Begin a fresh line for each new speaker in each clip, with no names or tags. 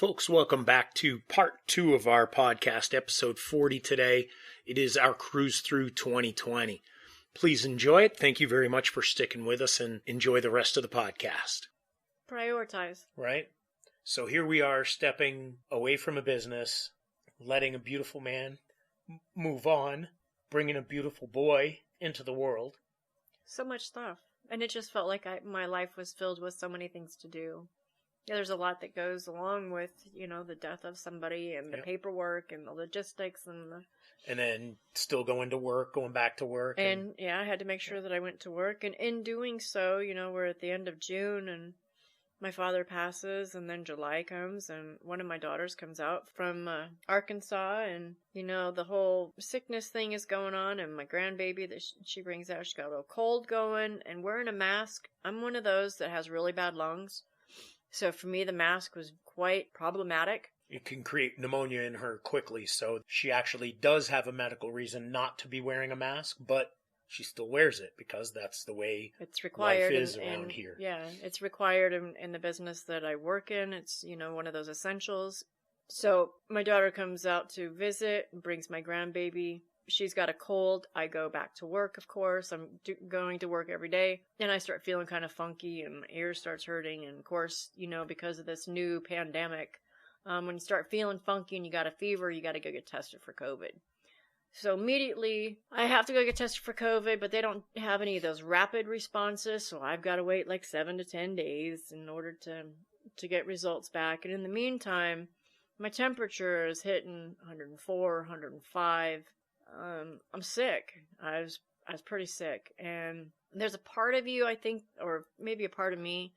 Folks, welcome back to part 2 of our podcast, episode 40 today. It is our cruise through 2020. Please enjoy it. Thank you very much for sticking with us and enjoy the rest of the podcast.
Prioritize.
Right? So here we are stepping away from a business, letting a beautiful man move on, bringing a beautiful boy into the world.
So much stuff. And it just felt like my life was filled with so many things to do. Yeah, there's a lot that goes along with, the death of somebody and the paperwork and the logistics
and then still going back to work.
And I had to make sure that I went to work. And in doing so, we're at the end of June and my father passes and then July comes and one of my daughters comes out from Arkansas and, the whole sickness thing is going on and my grandbaby that she brings out, she's got a little cold going and wearing a mask. I'm one of those that has really bad lungs. So for me, the mask was quite problematic.
It can create pneumonia in her quickly, so she actually does have a medical reason not to be wearing a mask, but she still wears it because that's the way
it's required
life is around here.
Yeah, it's required in the business that I work in. It's, one of those essentials. So my daughter comes out to visit, brings my grandbaby. She's got a cold. I go back to work, of course. I'm going to work every day. And I start feeling kind of funky and my ear starts hurting. And of course, because of this new pandemic, when you start feeling funky and you got a fever, you got to go get tested for COVID. So immediately, I have to go get tested for COVID, but they don't have any of those rapid responses. So I've got to wait like 7 to 10 days in order to get results back. And in the meantime, my temperature is hitting 104, 105. I'm sick. I was pretty sick. And there's a part of you, I think, or maybe a part of me,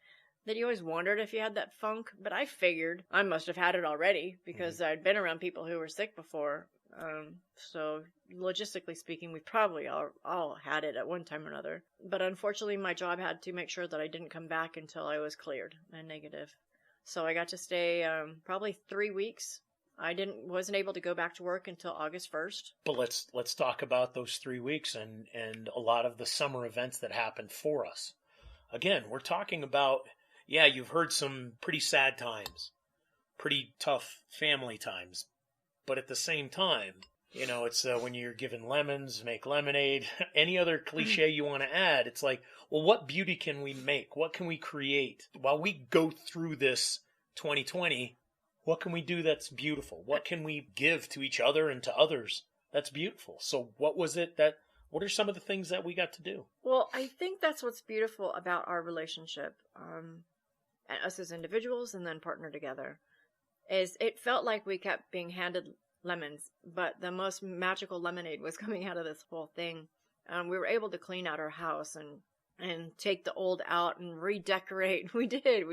that you always wondered if you had that funk. But I figured I must have had it already because I'd been around people who were sick before. So logistically speaking, we probably all had it at one time or another. But unfortunately, my job had to make sure that I didn't come back until I was cleared and negative. So I got to stay probably 3 weeks. I wasn't able to go back to work until August 1st.
But let's talk about those 3 weeks and a lot of the summer events that happened for us. Again, we're talking about, you've heard some pretty sad times, pretty tough family times. But at the same time, it's when you're given lemons, make lemonade, any other cliche you want to add. It's like, well, what beauty can we make? What can we create? While we go through this 2020, what can we do that's beautiful? What can we give to each other and to others that's beautiful? So what are some of the things that we got to do?
Well, I think that's what's beautiful about our relationship, and us as individuals and then partner together, is it felt like we kept being handed lemons, but the most magical lemonade was coming out of this whole thing. We were able to clean out our house and take the old out and redecorate. We did.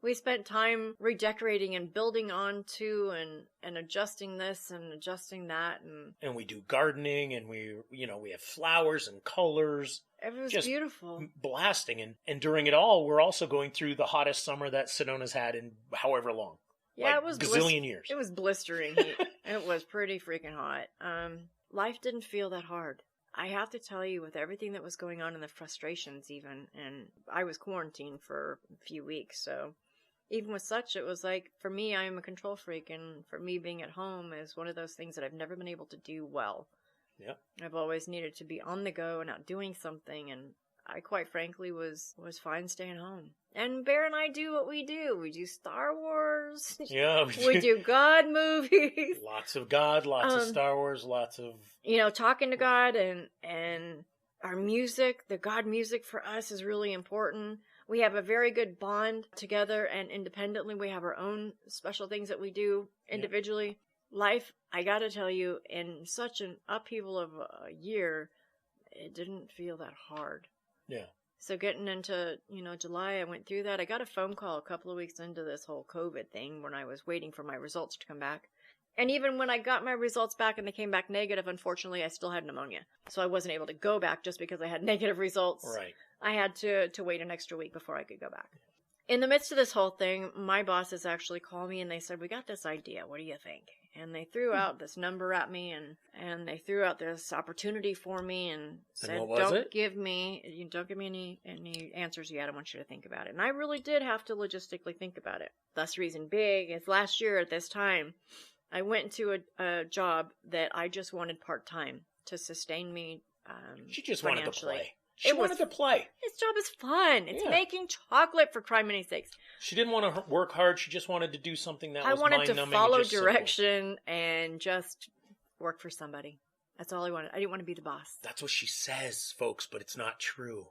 We spent time redecorating and building onto and adjusting this and adjusting that.
And we do gardening and we have flowers and colors.
It was
just
beautiful.
Blasting. And during it all, we're also going through the hottest summer that Sedona's had in however long.
Yeah, it was
gazillion years.
It was blistering heat. It was pretty freaking hot. Life didn't feel that hard. I have to tell you, with everything that was going on and the frustrations even, and I was quarantined for a few weeks, so even with such, it was like, for me, I am a control freak, and for me, being at home is one of those things that I've never been able to do well.
Yeah.
I've always needed to be on the go and out doing something, and I quite frankly was fine staying home. And Bear and I do what we do. We do Star Wars.
Yeah.
We do God movies.
Lots of God, lots of Star Wars, lots of...
talking to God and our music. The God music for us is really important. We have a very good bond together, and independently we have our own special things that we do individually. Yeah. Life, I gotta tell you, in such an upheaval of a year, it didn't feel that hard.
Yeah.
So getting into, July, I went through that. I got a phone call a couple of weeks into this whole COVID thing when I was waiting for my results to come back. And even when I got my results back and they came back negative, unfortunately, I still had pneumonia. So I wasn't able to go back just because I had negative results.
Right.
I had to wait an extra week before I could go back. in the midst of this whole thing, my bosses actually called me and they said, we got this idea. What do you think? And they threw out this number at me and they threw out this opportunity for me and said,
what was
don't
it?
give me any answers yet. I want you to think about it. And I really did have to logistically think about it. Thus reason big is last year at this time, I went into a job that I just wanted part-time to sustain me
She just wanted to
financially.
play. She wanted to play.
This job is fun. It's
Yeah.
making chocolate, for criminy sakes.
She didn't want to work hard. She just wanted to do something that
I
was
wanted to
mind-numbing and
follow
just simple.
direction and just work for somebody. That's all I wanted. I didn't want to be the boss.
That's what she says, folks, but it's not true.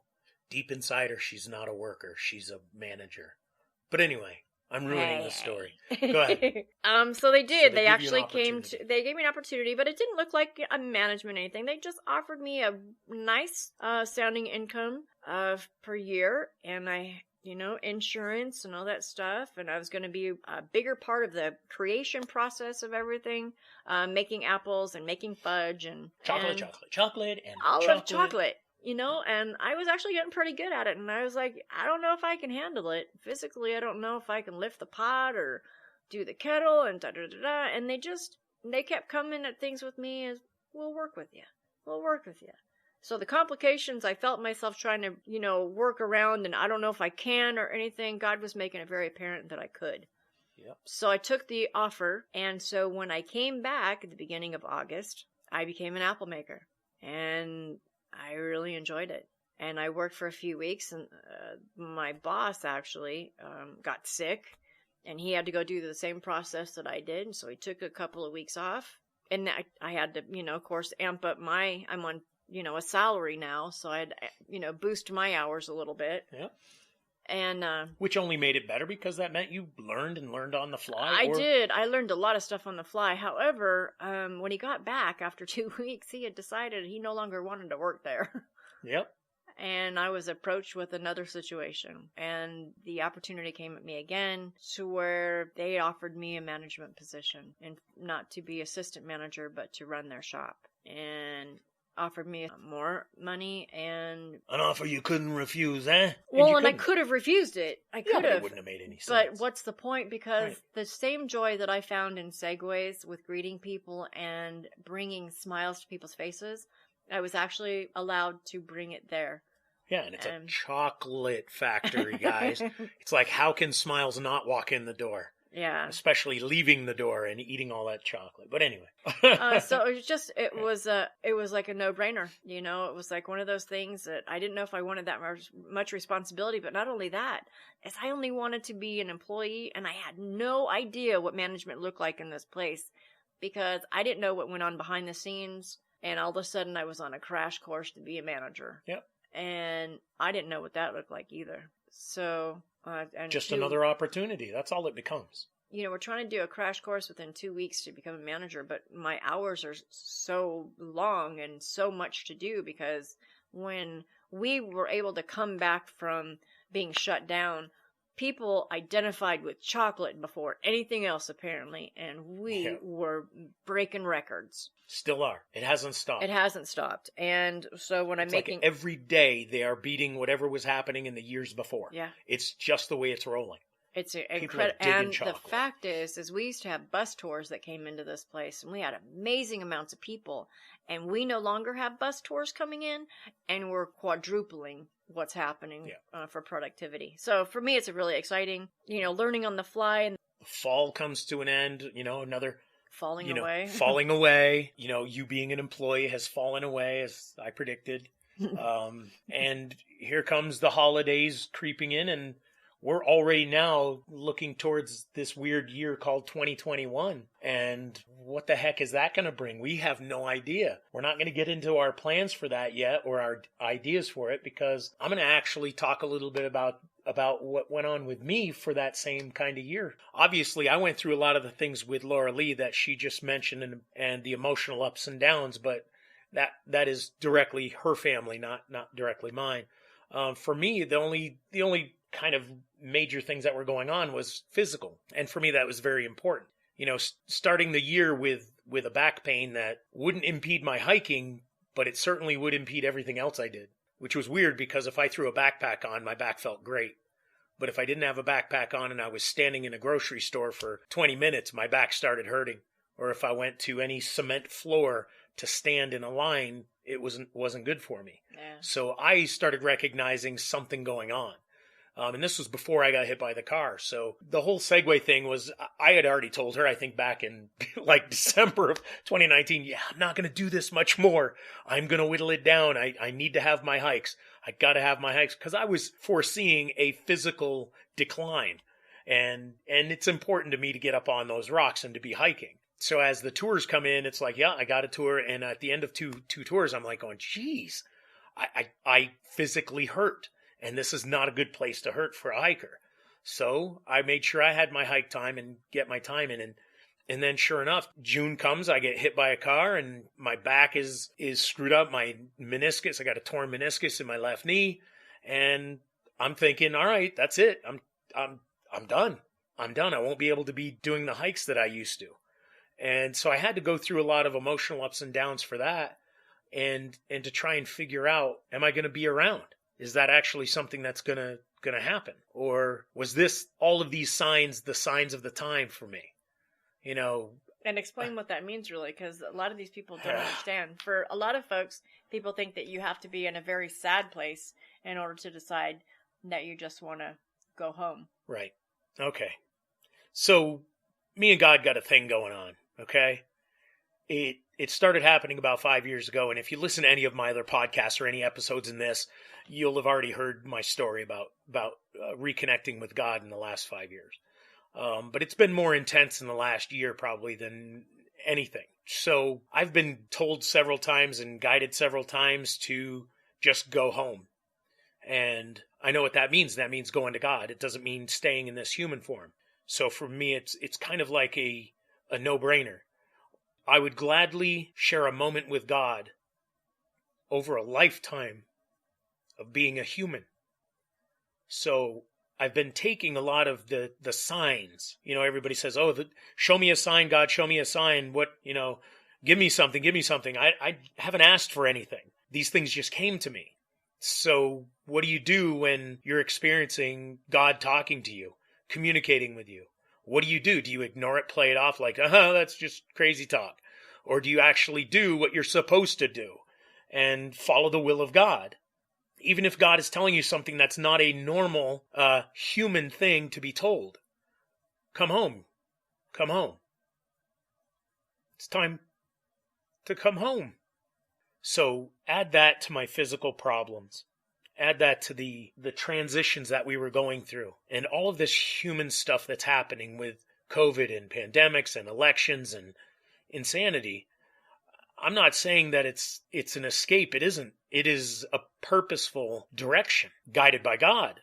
Deep inside her, she's not a worker. She's a manager. But anyway, I'm ruining the story. Go ahead.
So they did.
So
they
give you an
actually
opportunity.
they gave me an opportunity, but it didn't look like a management or anything. They just offered me a nice sounding income per year, and insurance and all that stuff, and I was going to be a bigger part of the creation process of everything, making apples and making fudge and
Chocolate, and
all of chocolate. And I was actually getting pretty good at it. And I was like, I don't know if I can handle it. Physically, I don't know if I can lift the pot or do the kettle and da-da-da-da. And they kept coming at things with me as, we'll work with you. We'll work with you. So the complications I felt myself trying to, work around, and I don't know if I can or anything, God was making it very apparent that I could.
Yep.
So I took the offer. And so when I came back at the beginning of August, I became an apple maker. And I really enjoyed it. And I worked for a few weeks, and my boss actually got sick, and he had to go do the same process that I did. And so he took a couple of weeks off, and I had to, of course, amp up I'm on, a salary now, so I had, boost my hours a little bit.
Yep.
And
which only made it better because that meant you learned on the fly.
I did. I learned a lot of stuff on the fly. However, when he got back after 2 weeks, he had decided he no longer wanted to work there.
Yep.
And I was approached with another situation, and the opportunity came at me again to where they offered me a management position, and not to be assistant manager, but to run their shop, and offered me more money and
an offer you couldn't refuse, eh?
I could have refused it. I could have.
It wouldn't have made any sense.
But what's the point? Because the same joy that I found in Segways with greeting people and bringing smiles to people's faces, I was actually allowed to bring it there.
Yeah, and it's a chocolate factory, guys. It's like, how can Smiles not walk in the door?
Yeah.
Especially leaving the door and eating all that chocolate. But anyway.
So it was like a no-brainer, it was like one of those things that I didn't know if I wanted that much responsibility, but not only that, is I only wanted to be an employee, and I had no idea what management looked like in this place, because I didn't know what went on behind the scenes, and all of a sudden I was on a crash course to be a manager.
Yep.
And I didn't know what that looked like either. So,
just another opportunity. That's all it becomes.
We're trying to do a crash course within 2 weeks to become a manager, but my hours are so long and so much to do, because when we were able to come back from being shut down, people identified with chocolate before anything else, apparently, and we were breaking records.
Still are. It hasn't stopped.
It hasn't stopped. And so when I'm making...
like every day they are beating whatever was happening in the years before.
Yeah.
It's just the way it's rolling.
It's incredible. And the fact is we used to have bus tours that came into this place, and we had amazing amounts of people. And we no longer have bus tours coming in, and we're quadrupling what's happening for productivity. So for me, it's really exciting, learning on the fly. And
fall comes to an end, another
falling away.
Falling away. You being an employee has fallen away, as I predicted. And here comes the holidays creeping in, and we're already now looking towards this weird year called 2021. And what the heck is that going to bring? We have no idea. We're not going to get into our plans for that yet, or our ideas for it, because I'm going to actually talk a little bit about what went on with me for that same kind of year. Obviously, I went through a lot of the things with Laura Lee that she just mentioned, and the emotional ups and downs, but that is directly her family, not directly mine. For me, the only kind of major things that were going on was physical. And for me, that was very important. Starting the year with a back pain that wouldn't impede my hiking, but it certainly would impede everything else I did, which was weird, because if I threw a backpack on, my back felt great. But if I didn't have a backpack on and I was standing in a grocery store for 20 minutes, my back started hurting. Or if I went to any cement floor to stand in a line, it wasn't good for me.
Yeah.
So I started recognizing something going on. And this was before I got hit by the car. So the whole Segway thing was, I had already told her, I think back in like December of 2019, yeah, I'm not going to do this much more. I'm going to whittle it down. I need to have my hikes. I got to have my hikes because I was foreseeing a physical decline. And it's important to me to get up on those rocks and to be hiking. So as the tours come in, it's like, yeah, I got a tour. And at the end of two tours, I'm like going, geez, I physically hurt. And this is not a good place to hurt for a hiker. So I made sure I had my hike time and get my time in. And then sure enough, June comes, I get hit by a car and my back is screwed up. My meniscus, I got a torn meniscus in my left knee. And I'm thinking, all right, that's it. I'm done. I'm done. I won't be able to be doing the hikes that I used to. And so I had to go through a lot of emotional ups and downs for that. And to try and figure out, am I going to be around? Is that actually something that's gonna happen? Or was this all of these signs, the signs of the time for me? You know.
And explain what that means really, because a lot of these people don't understand. For a lot of folks, people think that you have to be in a very sad place in order to decide that you just want to go home.
Right. Okay. So me and God got a thing going on. Okay. It started happening about 5 years ago. And if you listen to any of my other podcasts or any episodes in this, you'll have already heard my story about reconnecting with God in the last 5 years. But it's been more intense in the last year probably than anything. So I've been told several times and guided several times to just go home. And I know what that means. That means going to God. It doesn't mean staying in this human form. So for me, it's kind of like a no-brainer. I would gladly share a moment with God over a lifetime of being a human. So I've been taking a lot of the signs. You know, everybody says, oh, show me a sign, God, show me a sign. What, give me something, give me something. I haven't asked for anything. These things just came to me. So what do you do when you're experiencing God talking to you, communicating with you? What do you do? Do you ignore it, play it off like, that's just crazy talk? Or do you actually do what you're supposed to do and follow the will of God? Even if God is telling you something that's not a normal human thing to be told. Come home. Come home. It's time to come home. So add that to my physical problems. Add that to the transitions that we were going through and all of this human stuff that's happening with COVID and pandemics and elections and insanity. I'm not saying that it's an escape. It isn't. It is a purposeful direction guided by God.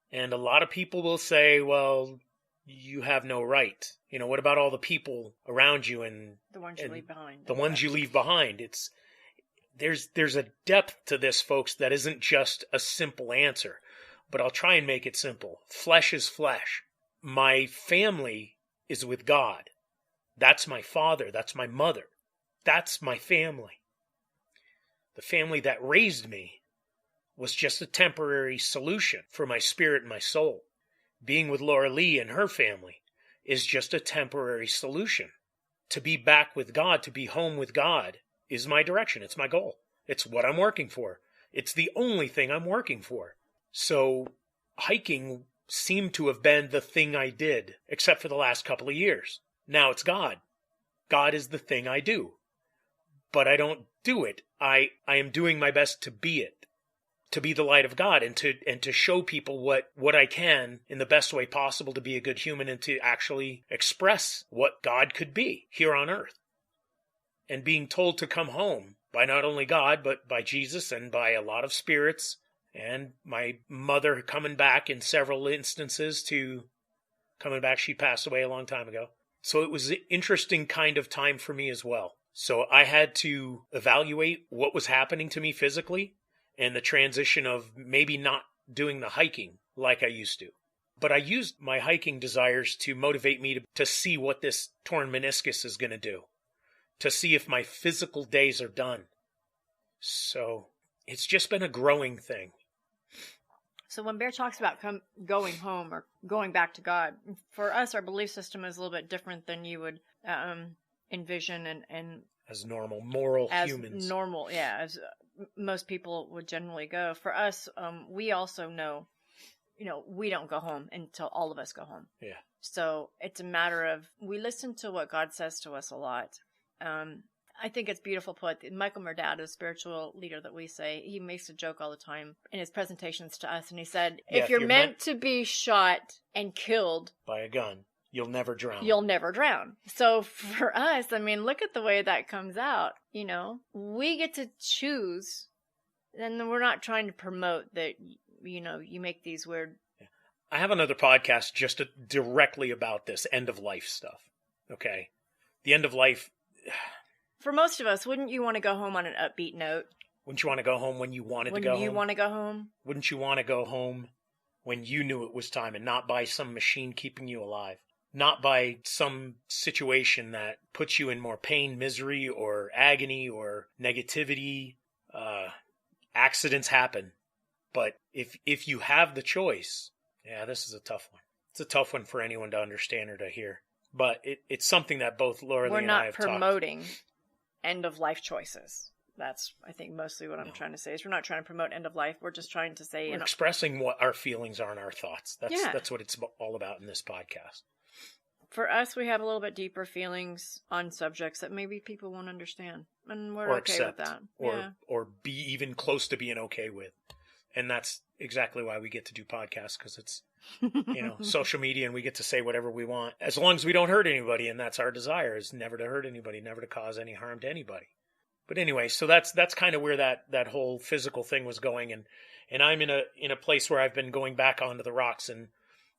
And a lot of people will say, well, you have no right. What about all the people around you and
the ones you leave behind?
The ones you leave behind. There's a depth to this, folks, that isn't just a simple answer, but I'll try and make it simple. Flesh is flesh. My family is with God. That's my father. That's my mother. That's my family. The family that raised me was just a temporary solution for my spirit and my soul. Being with Laura Lee and her family is just a temporary solution. To be back with God, to be home with God, is my direction. It's my goal. It's what I'm working for. It's the only thing I'm working for. So hiking seemed to have been the thing I did, except for the last couple of years. Now it's God. God is the thing I do. But I don't do it. I am doing my best to be it. To be the light of God and to show people what I can in the best way possible to be a good human and to actually express what God could be here on earth. And being told to come home by not only God, but by Jesus and by a lot of spirits, and my mother coming back in several instances coming back. She passed away a long time ago. So it was an interesting kind of time for me as well. So I had to evaluate what was happening to me physically and the transition of maybe not doing the hiking like I used to. But I used my hiking desires to motivate me to see what this torn meniscus is going to do, to see if my physical days are done. So it's just been a growing thing.
So when Bear talks about going home or going back to God, for us, our belief system is a little bit different than you would envision and
as normal, moral
as
humans.
normal, yeah, as most people would generally go. For us, we also know, we don't go home until all of us go home.
Yeah.
So it's a matter of, we listen to what God says to us a lot. I think it's beautiful put. Michael Murdad, a spiritual leader that we say, he makes a joke all the time in his presentations to us. And he said, if you're meant to be shot and killed
by a gun, you'll never drown.
You'll never drown. So for us, I mean, look at the way that comes out. We get to choose. And we're not trying to promote that, you make these weird.
I have another podcast just directly about this end of life stuff. Okay. The end of life.
For most of us, wouldn't you want to go home on an upbeat note?
Wouldn't you want to go home when you wanted to go home?
When you want to go home?
Wouldn't you want to go home when you knew it was time and not by some machine keeping you alive? Not by some situation that puts you in more pain, misery, or agony, or negativity. Accidents happen. But if you have the choice, yeah, this is a tough one. It's a tough one for anyone to understand or to hear. But it's something that both Laura Lee and I have talked.
We're not promoting end-of-life choices. That's, I think, mostly what I'm trying to say. Is we're not trying to promote end of life. We're just trying to say...
We're expressing what our feelings are and our thoughts. That's what it's all about in this podcast.
For us, we have a little bit deeper feelings on subjects that maybe people won't understand. And we're okay with that.
Or be even close to being okay with. And that's exactly why we get to do podcasts, because it's, social media, and we get to say whatever we want, as long as we don't hurt anybody. And that's our desire, is never to hurt anybody, never to cause any harm to anybody. But anyway, so that's kind of where that whole physical thing was going. And I'm in a place where I've been going back onto the rocks and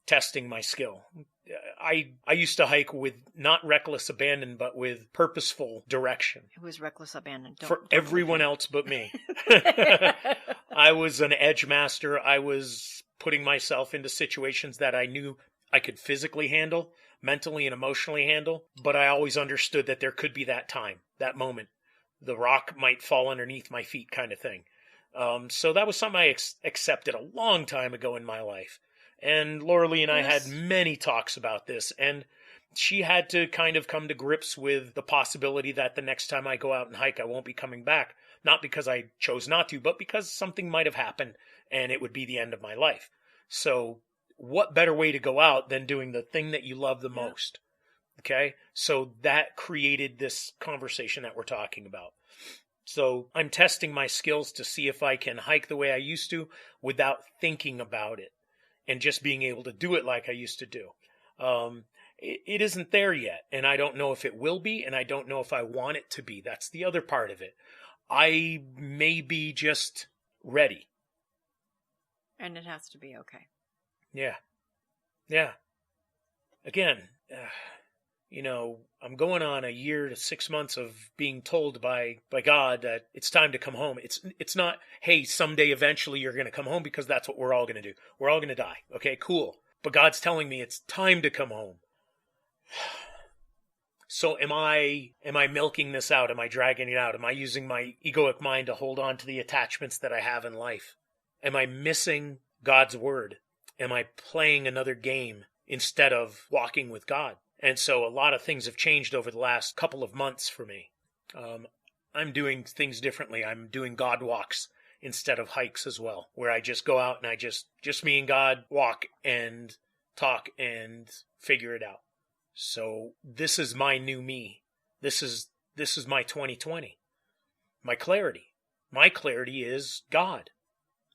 testing my skill. I used to hike with not reckless abandon, but with purposeful direction.
It was reckless abandon.
For everyone else but me. I was an edge master. I was putting myself into situations that I knew I could physically handle, mentally and emotionally handle, but I always understood that there could be that time, that moment. The rock might fall underneath my feet, kind of thing. So that was something I accepted a long time ago in my life. And Laura Lee and I had many talks about this, and she had to kind of come to grips with the possibility that the next time I go out and hike, I won't be coming back. Not because I chose not to, but because something might have happened and it would be the end of my life. So what better way to go out than doing the thing that you love the most? Okay? So that created this conversation that we're talking about. So I'm testing my skills to see if I can hike the way I used to without thinking about it and just being able to do it like I used to do. It isn't there yet, and I don't know if it will be, and I don't know if I want it to be. That's the other part of it. I may be just ready.
And it has to be okay.
Yeah. Yeah. Again, I'm going on a year to 6 months of being told by God that it's time to come home. It's not, hey, someday eventually you're going to come home, because that's what we're all going to do. We're all going to die. Okay, cool. But God's telling me it's time to come home. So am I milking this out? Am I dragging it out? Am I using my egoic mind to hold on to the attachments that I have in life? Am I missing God's word? Am I playing another game instead of walking with God? And so a lot of things have changed over the last couple of months for me. I'm doing things differently. I'm doing God walks instead of hikes as well, where I just go out and I just me and God walk and talk and figure it out. So this is my new me. This is my 2020. My clarity. My clarity is God.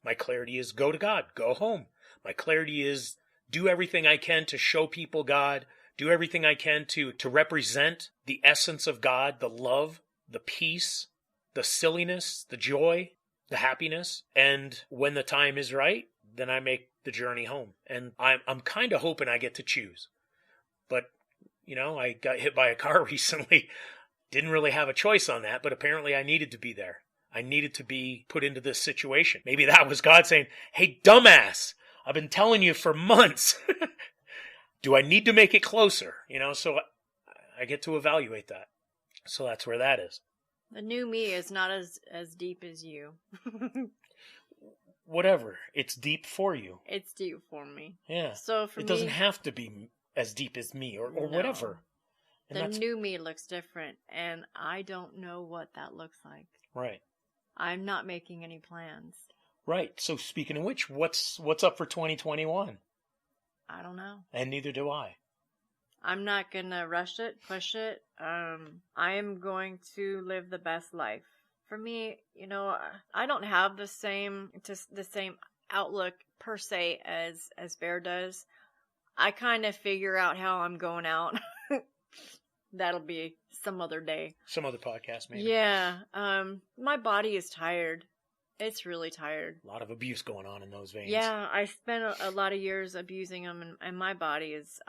My clarity is go to God, go home. My clarity is do everything I can to show people God, do everything I can to represent the essence of God, the love, the peace, the silliness, the joy, the happiness. And when the time is right, then I make the journey home. And I'm kind of hoping I get to choose. But, I got hit by a car recently. Didn't really have a choice on that, but apparently I needed to be there. I needed to be put into this situation. Maybe that was God saying, hey, dumbass, I've been telling you for months. Do I need to make it closer? So I get to evaluate that. So that's where that is.
The new me is not as deep as you.
whatever. It's deep for you.
It's deep for me.
Yeah.
So for
it
me,
doesn't have to be as deep as me or
no.
whatever. And
The new me looks different, and I don't know what that looks like.
Right.
I'm not making any plans.
Right. So speaking of which, what's up for 2021?
I don't know.
And neither do I.
I'm not gonna rush it, push it. I am going to live the best life. For me, I don't have the same outlook per se as Bear does. I kind of figure out how I'm going out. That'll be some other day.
Some other podcast, maybe.
Yeah. My body is tired. It's really tired.
A lot of abuse going on in those veins.
Yeah, I spent a lot of years abusing them, and my body is,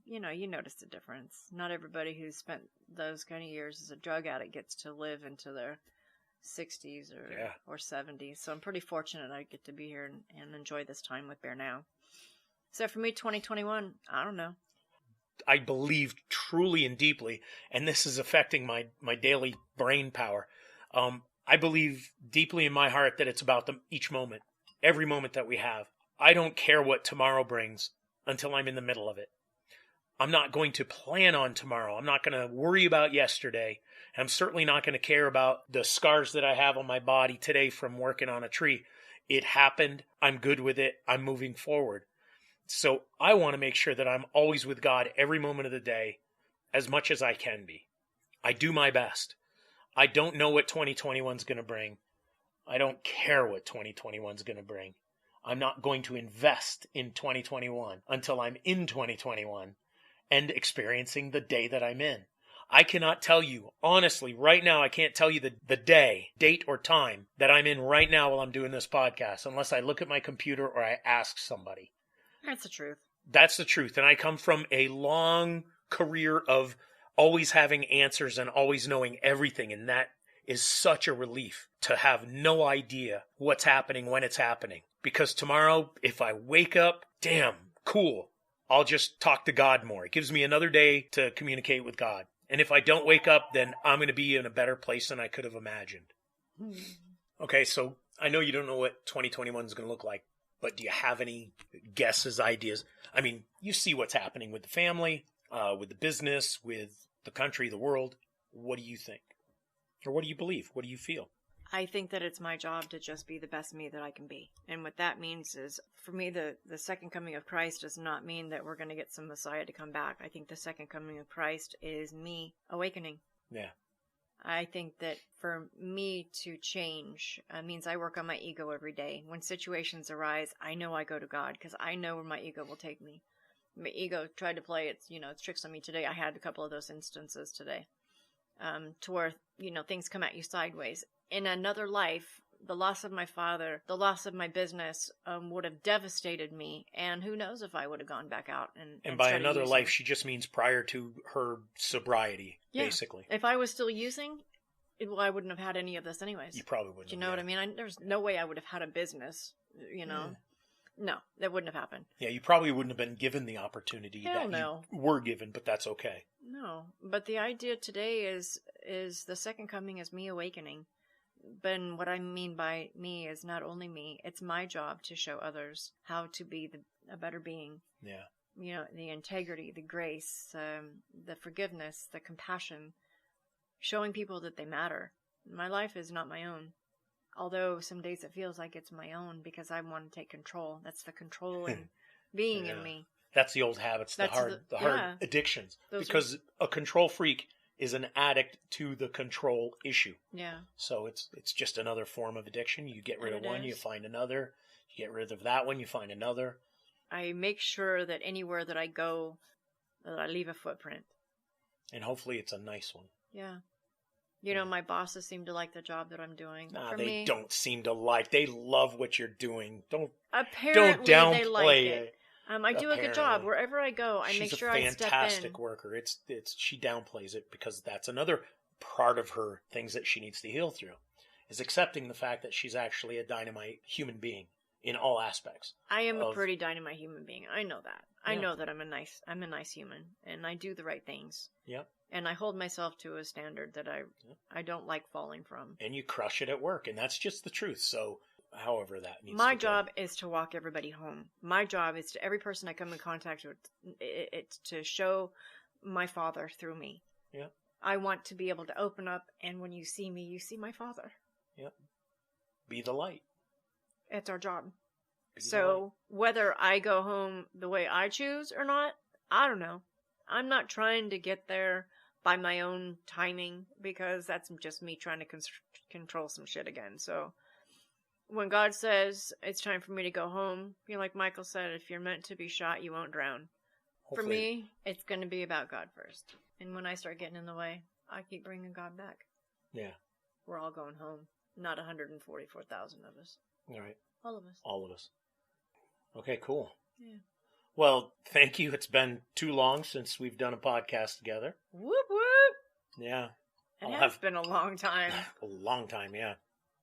you notice the difference. Not everybody who's spent those kind of years as a drug addict gets to live into their 60s or 70s. So I'm pretty fortunate I get to be here and enjoy this time with Bear now. So for me, 2021, I don't know.
I believe truly and deeply, and this is affecting my daily brain power. I believe deeply in my heart that it's about each moment, every moment that we have. I don't care what tomorrow brings until I'm in the middle of it. I'm not going to plan on tomorrow. I'm not going to worry about yesterday. I'm certainly not going to care about the scars that I have on my body today from working on a tree. It happened. I'm good with it. I'm moving forward. So I want to make sure that I'm always with God every moment of the day, as much as I can be. I do my best. I don't know what 2021 is going to bring. I don't care what 2021 is going to bring. I'm not going to invest in 2021 until I'm in 2021 and experiencing the day that I'm in. I cannot tell you, honestly, right now, I can't tell you the day, date, or time that I'm in right now while I'm doing this podcast, unless I look at my computer or I ask somebody.
That's the truth.
That's the truth. And I come from a long career of always having answers and always knowing everything. And that is such a relief to have no idea what's happening when it's happening. Because tomorrow, if I wake up, damn, cool, I'll just talk to God more. It gives me another day to communicate with God. And if I don't wake up, then I'm going to be in a better place than I could have imagined. Okay, so I know you don't know what 2021 is going to look like. But do you have any guesses, ideas? I mean, you see what's happening with the family, with the business, with the country, the world. What do you think? Or what do you believe? What do you feel?
I think that it's my job to just be the best me that I can be. And what that means is, for me, the second coming of Christ does not mean that we're going to get some Messiah to come back. I think the second coming of Christ is me awakening.
Yeah.
I think that for me to change means I work on my ego every day. When situations arise, I know I go to God because I know where my ego will take me. My ego tried to play its tricks on me today. I had a couple of those instances today, to where things come at you sideways. In another life, the loss of my father, the loss of my business would have devastated me, and who knows if I would have gone back out and
by another life, she just means prior to her sobriety,
yeah.
Basically.
If I was still using, I wouldn't have had any of this anyways.
You probably wouldn't.
Do you know what I mean? There's no way I would have had a business, Yeah. No, that wouldn't have happened.
Yeah, you probably wouldn't have been given the opportunity
Hell
that
no.
you were given, but that's okay.
No, but the idea today is the second coming is me awakening. But what I mean by me is not only me, it's my job to show others how to be a better being.
Yeah.
The integrity, the grace, the forgiveness, the compassion, showing people that they matter. My life is not my own. Although some days it feels like it's my own because I want to take control. That's the controlling being in me.
That's the old habits, the hard addictions. Because a control freak is an addict to the control issue.
Yeah.
So it's just another form of addiction. You get rid of one, you find another. You get rid of that one, you find another.
I make sure that anywhere that I go, that I leave a footprint.
And hopefully it's a nice one.
Yeah. My bosses seem to like the job that I'm doing.
Nah, they don't seem to like. They love what you're doing.
Apparently,
don't downplay
they like it. I do a good job wherever I go. I make sure I step in.
She's a fantastic worker. She downplays it because that's another part of her things that she needs to heal through, is accepting the fact that she's actually a dynamite human being in all aspects. I am
a pretty dynamite human being. I know that. I know that I'm a nice human, and I do the right things.
Yep.
And I hold myself to a standard that I don't like falling from.
And you crush it at work, and that's just the truth. So however that needs
My
to go.
job is to walk everybody home. My job is to every person I come in contact with, it's to show my Father through me.
Yeah.
I want to be able to open up, and when you see me, you see my Father.
Yep. Be the light.
It's our job.
Be the light.
So whether I go home the way I choose or not, I don't know. I'm not trying to get there by my own timing, because that's just me trying to control some shit again. So when God says it's time for me to go home, like Michael said, if you're meant to be shot, you won't drown.
Hopefully.
For me, it's going to be about God first. And when I start getting in the way, I keep bringing God back.
Yeah.
We're all going home. Not 144,000 of us.
All right.
All of us.
All of us. Okay, cool.
Yeah.
Well, thank you. It's been too long since we've done a podcast together.
Whoop, whoop.
Yeah.
It has been a long time.
A long time, yeah.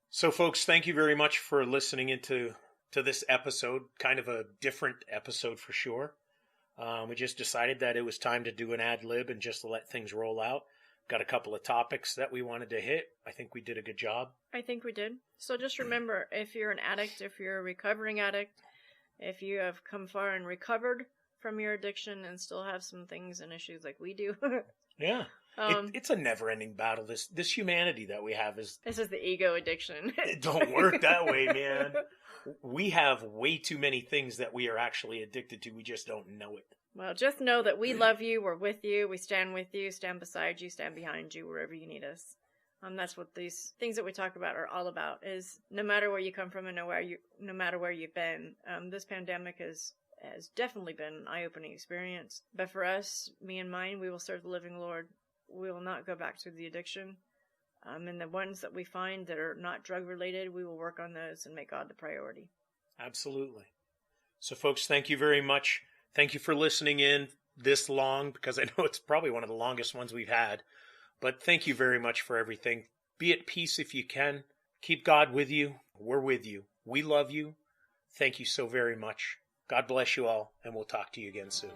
So, folks, thank you very much for listening into this episode. Kind of a different episode for sure. We just decided that it was time to do an ad lib and just let things roll out. Got a couple of topics that we wanted to hit. I think we did a good job.
I think we did. So just remember, if you're an addict, if you're a recovering addict, if you have come far and recovered from your addiction and still have some things and issues like we do.
Yeah. It's a never-ending battle. This humanity that we have is...
This is the ego addiction.
It don't work that way, man. We have way too many things that we are actually addicted to. We just don't know it.
Well, just know that we love you. We're with you. We stand with you, stand beside you, stand behind you, wherever you need us. That's what these things that we talk about are all about, is no matter where you come from and no matter where you've been, this pandemic has definitely been an eye-opening experience. But for us, me and mine, we will serve the living Lord. We will not go back to the addiction. And the ones that we find that are not drug-related, we will work on those and make God the priority.
Absolutely. So, folks, thank you very much. Thank you for listening in this long, because I know it's probably one of the longest ones we've had. But thank you very much for everything. Be at peace if you can. Keep God with you. We're with you. We love you. Thank you so very much. God bless you all, and we'll talk to you again soon.